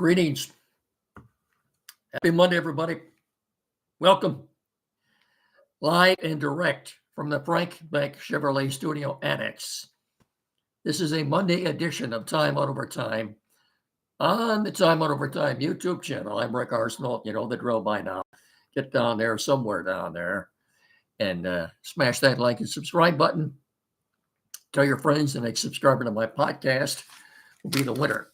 Greetings. Happy Monday, everybody. Welcome. Live and direct from the Frank Beck Chevrolet Studio Annex. This is a Monday edition of Time Out Over Time on the Time Out Over Time YouTube channel. I'm Rick Arsenal. You know the drill by now. Get down there, somewhere down there, and smash that like and subscribe button. Tell your friends and make subscribing to my podcast will be the winner.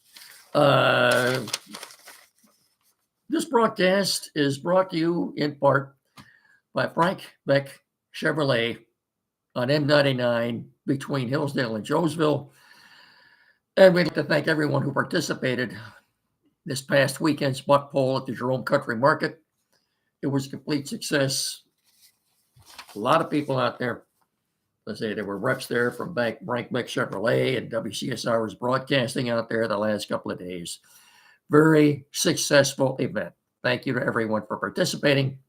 This broadcast is brought to you in part by Frank Beck Chevrolet on M99 between Hillsdale and Jonesville. And we'd like to thank everyone who participated this past weekend's buck poll at the Jerome Country Market. It was a complete success. A lot of people out there. Let's say there were reps there from Frank Beck Chevrolet, and WCSR was broadcasting out there the last couple of days. Very successful event. Thank you to everyone for participating.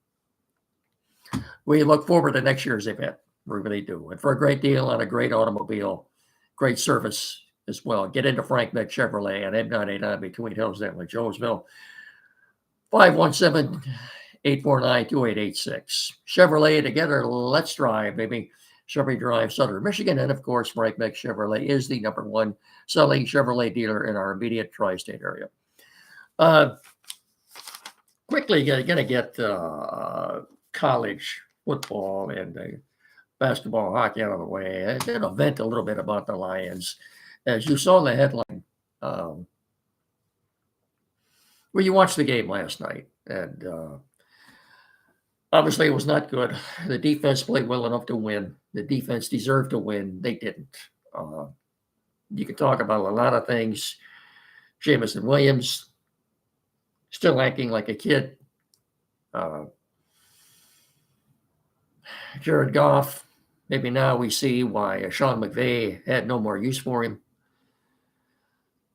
We look forward to next year's event. We really do. And for a great deal on a great automobile, great service as well. Get into Frank Beck Chevrolet on M99 between Hillsdale and Jonesville. 517-849-2886. Chevrolet together. Let's drive, baby. Chevy Drive, Southern Michigan. And of course, Frank Beck Chevrolet is the number one selling Chevrolet dealer in our immediate tri-state area. Quickly going to get college football and basketball, hockey out of the way. I'm going to vent a little bit about the Lions. As you saw in the headline, well, you watched the game last night, and obviously it was not good. The defense played well enough to win. The defense deserved to win. They didn't. You can talk about a lot of things. Jamison Williams still acting like a kid. Jared Goff, maybe now we see why Sean McVay had no more use for him.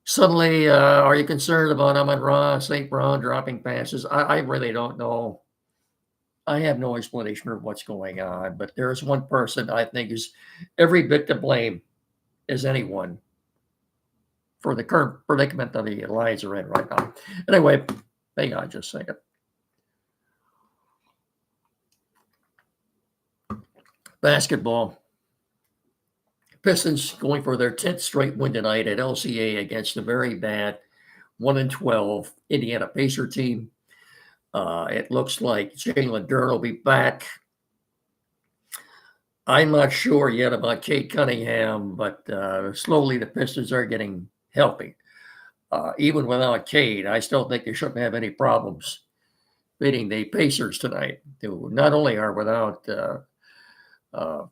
Suddenly, are you concerned about Amon-Ra St. Brown dropping passes? I really don't know. I have no explanation of what's going on, but there's one person I think is every bit to blame as anyone for the current predicament that the Lions are in right now. Anyway, hang on just a second. Basketball. Pistons going for their 10th straight win tonight at LCA against a very bad 1-12 Indiana Pacer team. It looks like Jalen Durden will be back. I'm not sure yet about Cade Cunningham, but slowly the Pistons are getting healthy. Even without Cade, I still think they shouldn't have any problems beating the Pacers tonight, who not only are without a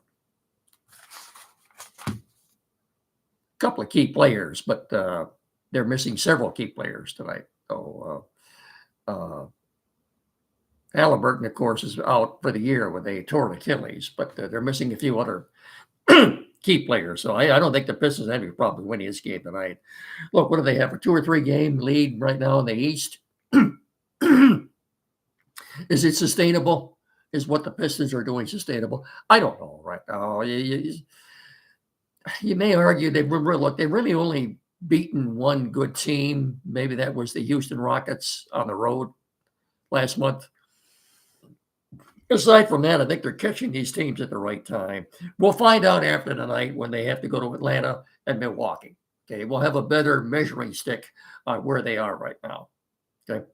couple of key players, but they're missing several key players tonight. So Halliburton, of course, is out for the year with a torn Achilles, but they're missing a few other key players. So I don't think the Pistons have any problem winning this game tonight. Look, what do they have? A 2 or 3 game lead right now in the East? Is it sustainable? Is what the Pistons are doing sustainable? I don't know right now. You may argue they've really only beaten one good team. Maybe that was the Houston Rockets on the road last month. Aside from that, I think they're catching these teams at the right time. We'll find out after tonight when they have to go to Atlanta and Milwaukee. Okay, we'll have a better measuring stick on where they are right now. Okay,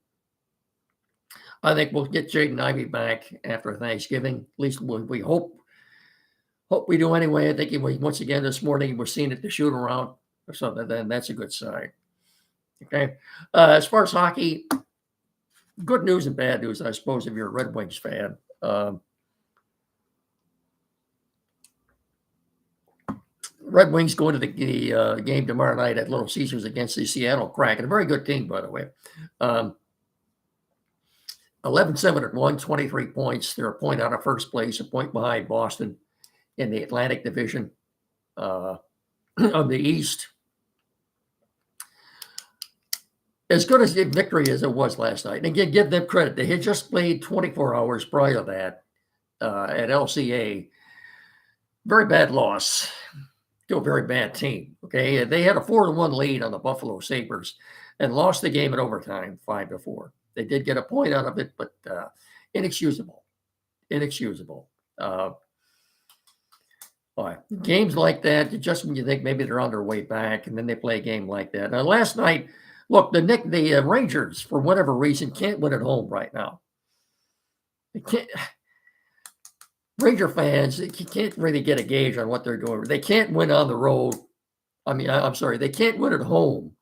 I think we'll get Jaden Ivey back after Thanksgiving. At least we hope we do anyway. I think once again this morning we're seeing it to shoot around or something. Then that's a good sign. Okay, as far as hockey, good news and bad news, I suppose, if you're a Red Wings fan. Red Wings going to the game tomorrow night at Little Caesars against the Seattle Kraken. A very good team, by the way. 11-7-1, 23 points. They're a point out of first place, a point behind Boston in the Atlantic Division of the East. As good as a victory as it was last night, and again, give them credit. They had just played 24 hours prior to that at LCA. Very bad loss. to a very bad team. Okay, they had a 4-1 lead on the Buffalo Sabres and lost the game in overtime, 5-4. They did get a point out of it, but inexcusable, inexcusable. Games like that, just when you think maybe they're on their way back, and then they play a game like that. Now, last night, look, the Rangers, for whatever reason, can't win at home right now. They can't. Ranger fans, you can't really get a gauge on what they're doing. They can't win on the road. I mean, I'm sorry, they can't win at home.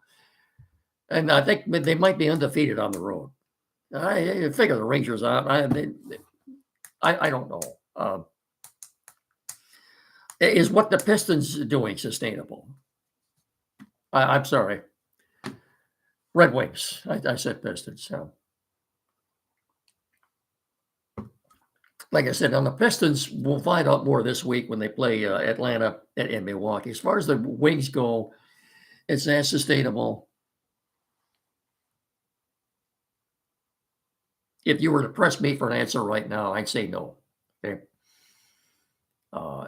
And I think they might be undefeated on the road. I figure the Rangers out. I don't know. Is what the Pistons doing sustainable? I'm sorry. Red Wings. I said Pistons. So. Like I said, on the Pistons, we'll find out more this week when they play Atlanta and Milwaukee. As far as the Wings go, it's not sustainable. If you were to press me for an answer right now, I'd say no. Okay.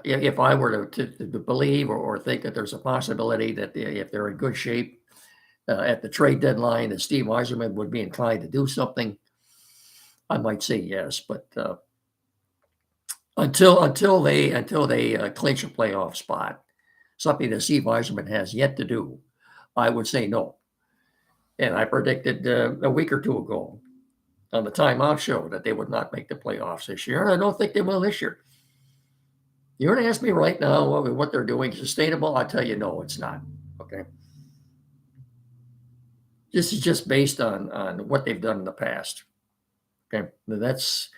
If I were to believe or think that there's a possibility that if they're in good shape at the trade deadline, that Steve Yzerman would be inclined to do something, I might say yes. But until they clinch a playoff spot, something that Steve Yzerman has yet to do, I would say no. And I predicted a week or two ago on the timeout show that they would not make the playoffs this year. And I don't think they will this year. You're going to ask me right now what they're doing sustainable? I'll tell you, no, it's not. Okay. This is just based on what they've done in the past. Okay. That's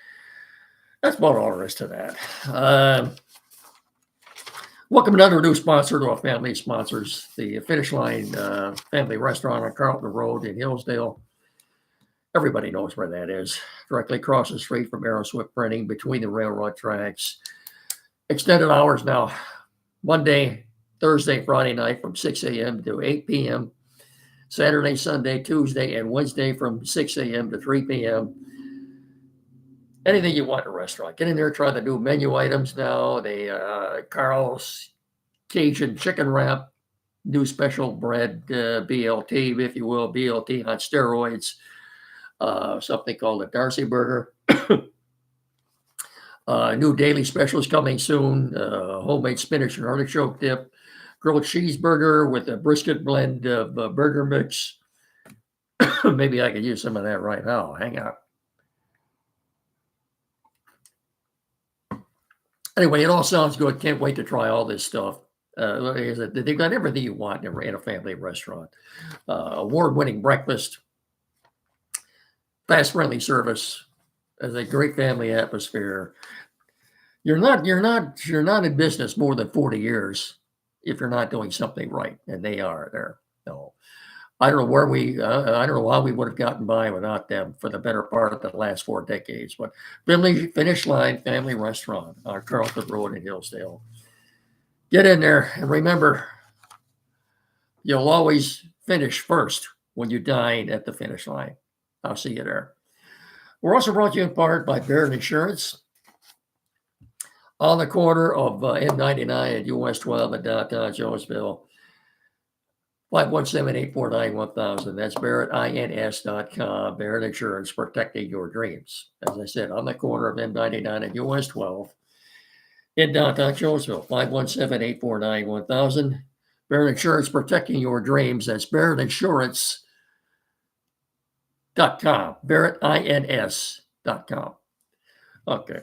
about all there is to that. Welcome another new sponsor to our family of sponsors, the Finish Line Family Restaurant on Carlton Road in Hillsdale. Everybody knows where that is. Directly across the street from Aeroswift Printing, between the railroad tracks. Extended hours now. Monday, Thursday, Friday night from 6 a.m. to 8 p.m. Saturday, Sunday, Tuesday, and Wednesday from 6 a.m. to 3 p.m. Anything you want in a restaurant. Get in there, try the new menu items now. The Carl's Cajun chicken wrap, new special bread, BLT, if you will, BLT on steroids. Something called a Darcy burger. New daily specials coming soon. Homemade spinach and artichoke dip. Grilled cheeseburger with a brisket blend of burger mix. Maybe I could use some of that right now. Hang on. Anyway, it all sounds good. Can't wait to try all this stuff. They've got everything you want in a family restaurant. Award-winning breakfast. Fast, friendly service. There's a great family atmosphere. You're not in business more than 40 years if you're not doing something right, and they are there. No, I don't know I don't know how we would have gotten by without them for the better part of the last 4 decades. But Finish Line Family Restaurant on Carlton Road in Hillsdale. Get in there and remember, you'll always finish first when you dine at the finish line. I'll see you there. We're also brought to you in part by Barrett Insurance on the corner of M99 and US 12 in downtown Jonesville. 517-849-1000. That's BarrettINS.com. Barrett Insurance, protecting your dreams. As I said, on the corner of M99 and US 12 in downtown Jonesville. 517-849-1000. Barrett Insurance, protecting your dreams. That's BarrettInsurance.com. BarrettINS.com. Okay.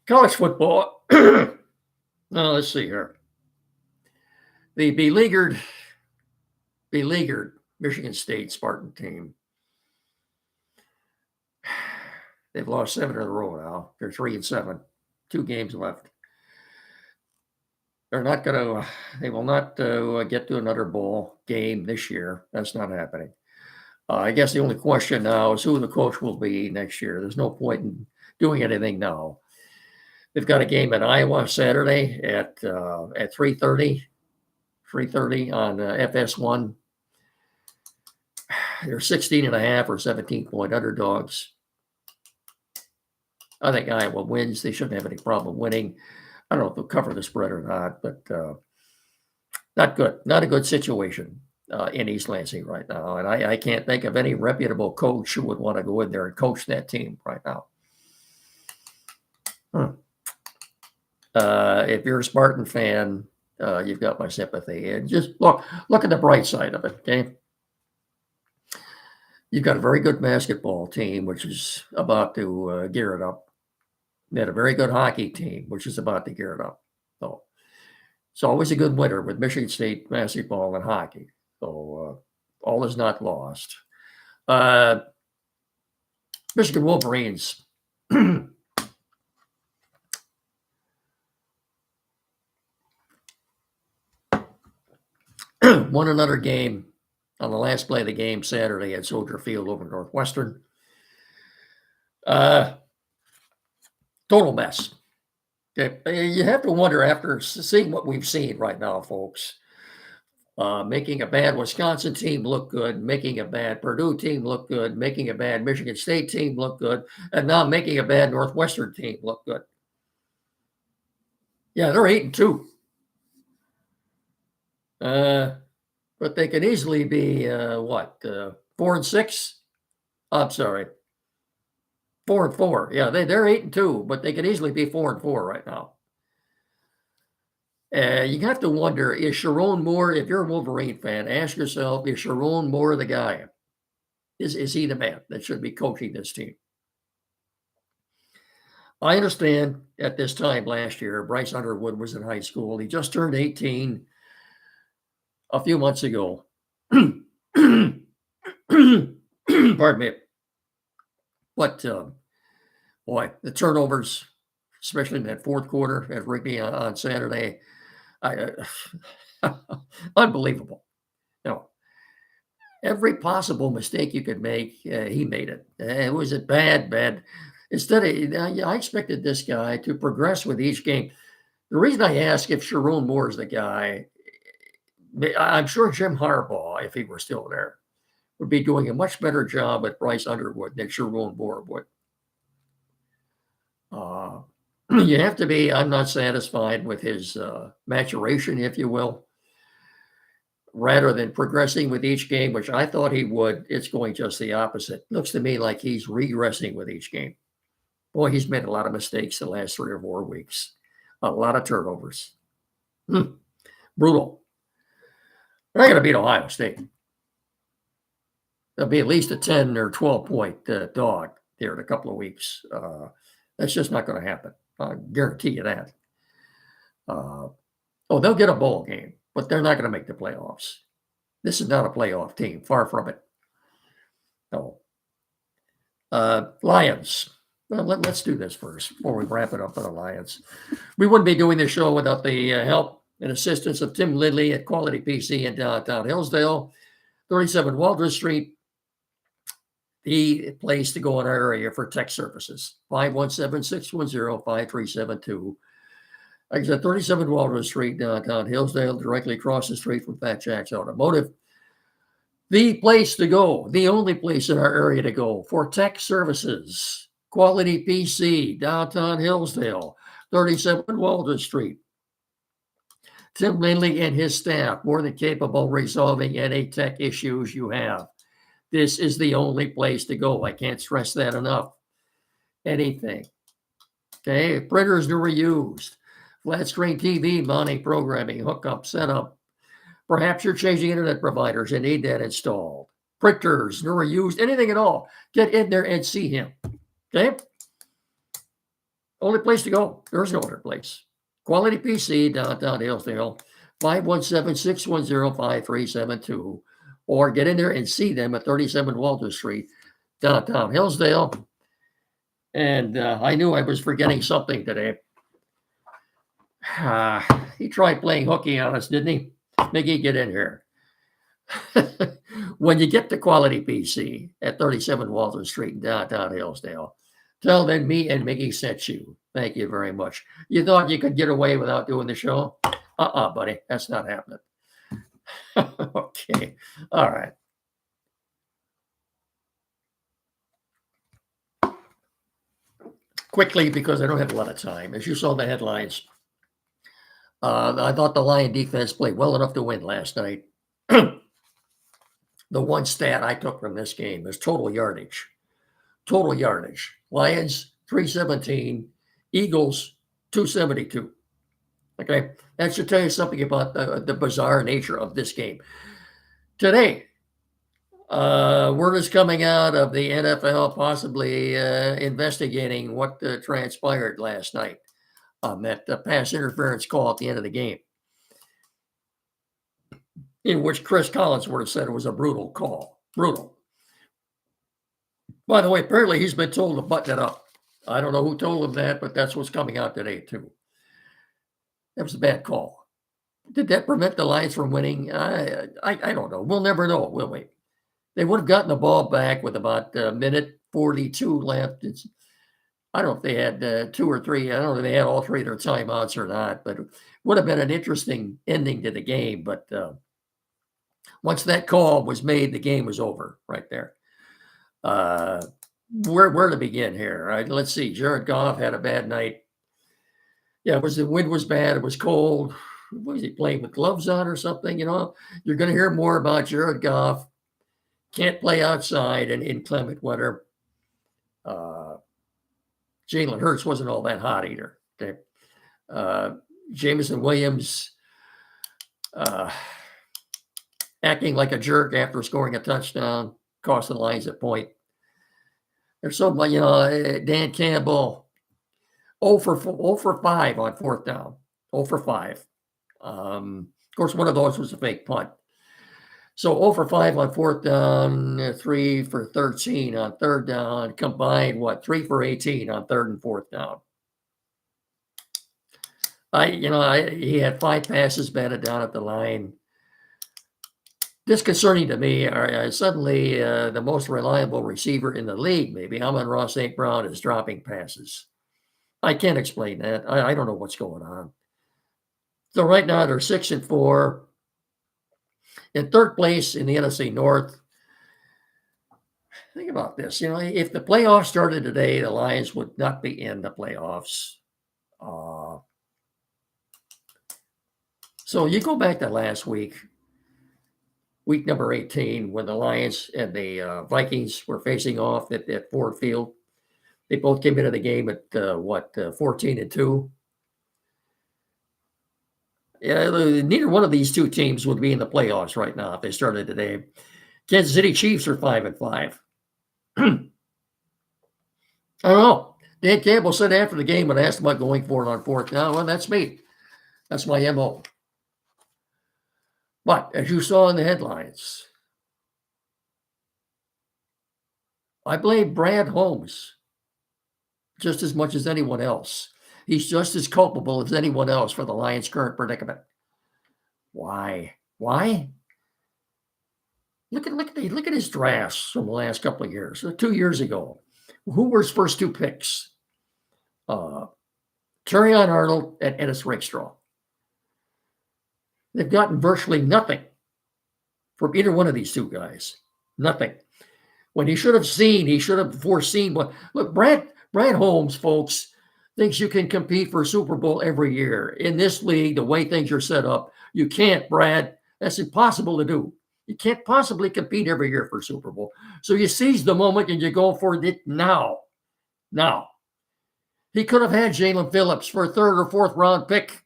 College football. Let's see here. The beleaguered Michigan State Spartan team. They've lost 7 in a row now. They're 3-7. 2 games left. They will not get to another bowl game this year. That's not happening. I guess the only question now is who the coach will be next year. There's no point in doing anything now. They've got a game in Iowa Saturday at 3:30 on FS1. They're 16.5 or 17-point underdogs. I think Iowa wins. They shouldn't have any problem winning. I don't know if they'll cover the spread or not, but not good. Not a good situation in East Lansing right now. And I can't think of any reputable coach who would want to go in there and coach that team right now. If you're a Spartan fan, you've got my sympathy. And just look at the bright side of it, okay? You've got a very good basketball team, which is about to gear it up. You had a very good hockey team, which is about to gear it up. So it's always a good winter with Michigan State basketball and hockey. So all is not lost. Michigan Wolverines. Won another game on the last play of the game Saturday at Soldier Field over Northwestern. Total mess. Okay. You have to wonder, after seeing what we've seen right now, folks, making a bad Wisconsin team look good, making a bad Purdue team look good, making a bad Michigan State team look good, and now making a bad Northwestern team look good. Yeah, they're 8-2. But they could easily be 4-6? I'm sorry, 4-4. Yeah, they're 8-2, but they could easily be 4-4 right now. You have to wonder, is Sharon Moore, if you're a Wolverine fan, ask yourself, is Sharon Moore the guy? Is he the man that should be coaching this team? I understand at this time last year, Bryce Underwood was in high school. He just turned 18 a few months ago. Pardon me. But, boy, the turnovers, especially in that fourth quarter at Rigby on Saturday, unbelievable. You know, every possible mistake you could make, he made it. It was a bad. Instead of, I expected this guy to progress with each game. The reason I ask if Sharon Moore is the guy, I'm sure Jim Harbaugh, if he were still there, would be doing a much better job at Bryce Underwood than Sharon Moore would. You have to be, I'm not satisfied with his maturation, if you will. Rather than progressing with each game, which I thought he would, it's going just the opposite. Looks to me like he's regressing with each game. Boy, he's made a lot of mistakes the last 3 or 4 weeks. A lot of turnovers. Brutal. They're not going to beat Ohio State. They'll be at least a 10 or 12-point dog here in a couple of weeks. That's just not going to happen. I guarantee you that. They'll get a bowl game, but they're not going to make the playoffs. This is not a playoff team. Far from it. No. Lions. Well, let's do this first before we wrap it up with the Lions. We wouldn't be doing this show without the help and assistance of Tim Lidley at Quality PC in downtown Hillsdale, 37 Waldron Street. The place to go in our area for tech services, 517-610-5372. Like I said, 37 Waldron Street, downtown Hillsdale, directly across the street from Fat Jack's Automotive. The place to go, the only place in our area to go for tech services, Quality PC, downtown Hillsdale, 37 Waldron Street. Tim Lindley and his staff, more than capable of resolving any tech issues you have. This is the only place to go. I can't stress that enough. Anything. Okay, printers new or used. Flat screen TV, mounting, programming, hookup, setup. Perhaps you're changing internet providers and need that installed. Printers new or used, anything at all. Get in there and see him. Okay? Only place to go. There's no other place. Quality PC, downtown Hillsdale, 517-610-5372. Or get in there and see them at 37 Walter Street, downtown Hillsdale. And I knew I was forgetting something today. He tried playing hooky on us, didn't he? Mickey, get in here. When you get to Quality PC at 37 Walter Street, downtown Hillsdale, tell them me and Mickey sent you. Thank you very much. You thought you could get away without doing the show? Buddy, that's not happening. Okay. All right. quickly because I don't have a lot of time. As you saw the headlines, I thought the Lion defense played well enough to win last night. The one stat I took from this game is total yardage. Total yardage. Lions 317, Eagles 272. Okay, that should tell you something about the bizarre nature of this game. Today, word is coming out of the NFL possibly investigating what transpired last night on that pass interference call at the end of the game, in which Chris Collinsworth said it was a brutal call. Brutal. By the way, apparently he's been told to button it up. I don't know who told him that, but that's what's coming out today, too. That was a bad call. Did that prevent the Lions from winning? I don't know. We'll never know, will we? They would have gotten the ball back with about a minute 42 left. I don't know if they had 2 or 3. I don't know if they had all 3 of their timeouts or not, but it would have been an interesting ending to the game. But once that call was made, the game was over right there. Where to begin here? Right, let's see. Jared Goff had a bad night. Yeah, the wind was bad. It was cold. Was he playing with gloves on or something? You know, you're going to hear more about Jared Goff. Can't play outside in inclement weather. Jalen Hurts wasn't all that hot either. Okay. Jameson Williams acting like a jerk after scoring a touchdown, cost the Lions a point. There's so much, Dan Campbell, 0 for 5 on fourth down. 0 for 5. Of course, one of those was a fake punt. So 0 for 5 on fourth down, 3 for 13 on third down, combined, 3 for 18 on third and fourth down. He had 5 passes batted down at the line. Disconcerting to me, suddenly the most reliable receiver in the league, maybe Amon-Ra St. Brown, is dropping passes. I can't explain that. I don't know what's going on. So right now they're 6-4. In third place in the NFC North. Think about this. If the playoffs started today, the Lions would not be in the playoffs. So you go back to last week number 18, when the Lions and the Vikings were facing off at Ford Field. They both came into the game at 14-2. Yeah, neither one of these two teams would be in the playoffs right now if they started today. Kansas City Chiefs are 5-5. I don't know. Dan Campbell said after the game when asked about going for it on fourth down, well, that's me. That's my MO. But as you saw in the headlines, I blame Brad Holmes just as much as anyone else. He's just as culpable as anyone else for the Lions' current predicament. Why? Look at his drafts from the last couple of years. 2 years ago, who were his first 2 picks? Terrion Arnold and Ennis Rakestraw. They've gotten virtually nothing from either one of these 2 guys. Nothing. When he should have foreseen what. Look, Brad Holmes, folks, thinks you can compete for a Super Bowl every year. In this league, the way things are set up, you can't, Brad. That's impossible to do. You can't possibly compete every year for a Super Bowl. So you seize the moment and you go for it now. Now. He could have had Jalen Phillips for a 3rd or 4th round pick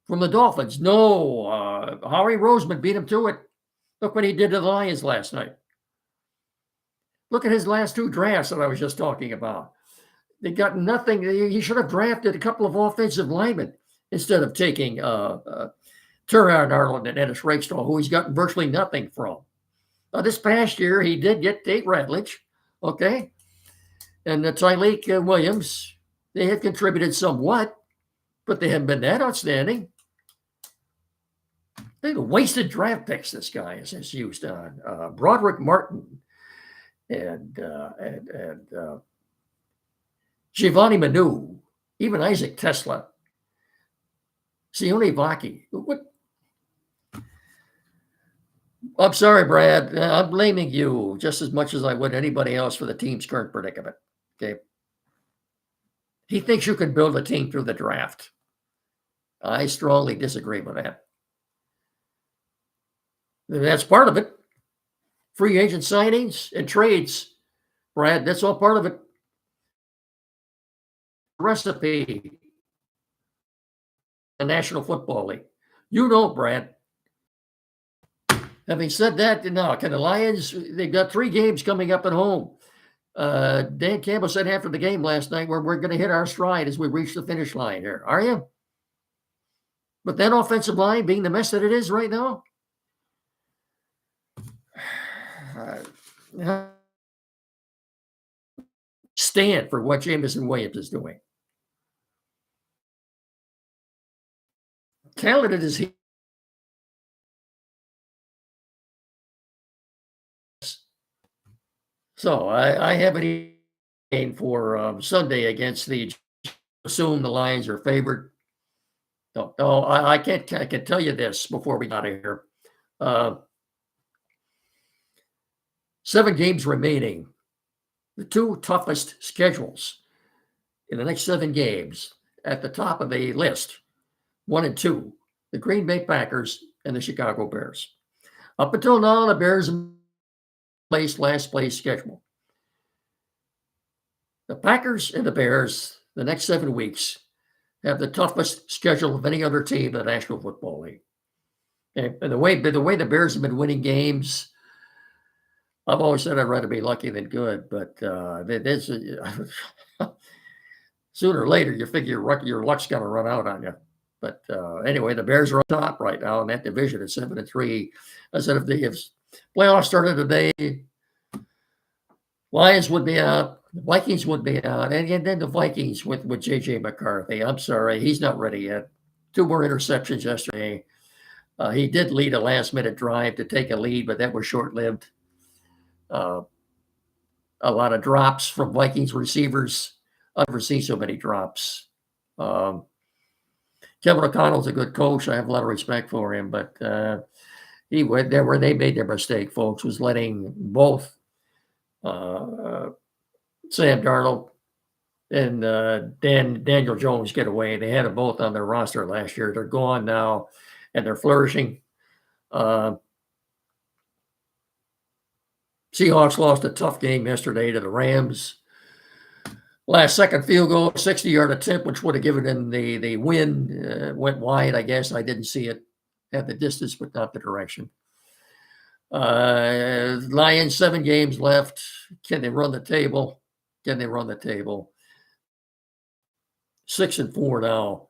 from the Dolphins. No, Howie Roseman beat him to it. Look what he did to the Lions last night. Look at his last 2 drafts that I was just talking about. They got nothing. He should have drafted a couple of offensive linemen instead of taking Terrion Arnold and Ennis Rakestraw, who he's gotten virtually nothing from. This past year, he did get Tate Ratledge, okay? And Tyleik Williams, they have contributed somewhat, but they haven't been that outstanding. They've wasted draft picks, this guy has used on. Broderick Martin and Giovanni Manu, even Isaac Tesla, Sione Vaki. What? I'm sorry, Brad. I'm blaming you just as much as I would anybody else for the team's current predicament. Okay. He thinks you can build a team through the draft. I strongly disagree with that. That's part of it. Free agent signings and trades, Brad, that's all part of it. Recipe, the National Football League. You know, Brad. Having said that, now, can the Lions, they've got 3 games coming up at home. Dan Campbell said after the game last night, we're going to hit our stride as we reach the finish line here. Are you? But that offensive line being the mess that it is right now, stand for what Jameson Williams is doing. Talented as he is. So I have an game for Sunday against the, assume the Lions are favored. No, I can't. I can tell you this before we got out of here. 7 games remaining. The 2 toughest schedules in the next 7 games at the top of the list, 1 and 2, the Green Bay Packers and the Chicago Bears. Up until now, the Bears placed last place schedule. The Packers and the Bears, the next 7 weeks, have the toughest schedule of any other team in the National Football League. And the way the Bears have been winning games, I've always said I'd rather be lucky than good, but sooner or later you figure your luck's going to run out on you. But anyway, the Bears are on top right now in that division at 7-3. I said if playoffs started today, Lions would be out, the Vikings would be out, and then the Vikings with J.J. McCarthy. I'm sorry, he's not ready yet. 2 more interceptions yesterday. He did lead a last-minute drive to take a lead, but that was short-lived. A lot of drops from Vikings receivers. I've never seen so many drops. Kevin O'Connell's a good coach. I have a lot of respect for him, but he went there where they made their mistake, folks, was letting both Sam Darnold and Daniel Jones get away. They had them both on their roster last year. They're gone now, and they're flourishing. Seahawks lost a tough game yesterday to the Rams. Last second field goal, 60-yard attempt, which would have given them the win, went wide, I guess. I didn't see it at the distance, but not the direction. Lions, 7 games left. Can they run the table? 6-4 now.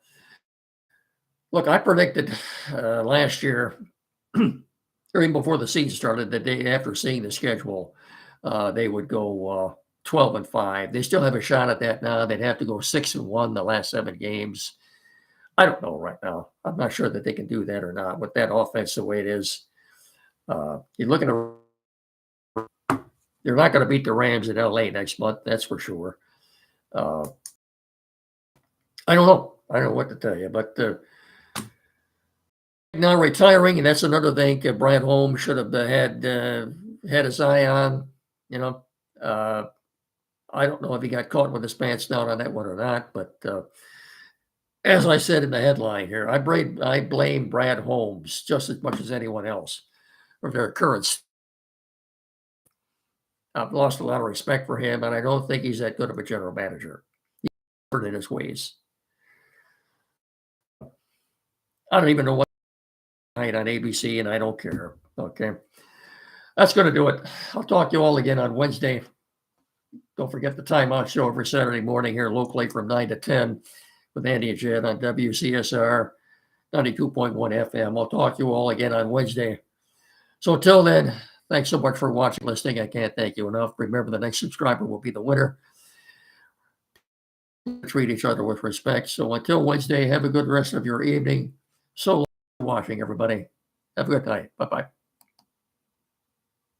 Look, I predicted last year, or even before the season started, the day after seeing the schedule, they would go 12-5. They still have a shot at that now. They'd have to go 6-1 the last 7 games. I don't know right now. I'm not sure that they can do that or not with that offense the way it is. You're looking at, they're not going to beat the Rams in LA next month. That's for sure. I don't know. I don't know what to tell you, but now retiring, and that's another thing Brad Holmes should have had his eye on. I don't know if he got caught with his pants down on that one or not, but as I said in the headline here, I blame Brad Holmes just as much as anyone else for their occurrence. I've lost a lot of respect for him, and I don't think he's that good of a general manager. He's different in his ways. I don't even know what night on ABC, and I don't care. Okay. That's going to do it. I'll talk to you all again on Wednesday. Don't forget the Timeout Show every Saturday morning here locally from 9 to 10 with Andy and Jed on WCSR 92.1 FM. I'll talk to you all again on Wednesday. So until then, thanks so much for watching, listening. I can't thank you enough. Remember, the next subscriber will be the winner. Treat each other with respect. So until Wednesday, have a good rest of your evening. So watching, everybody. Have a good night. Bye-bye.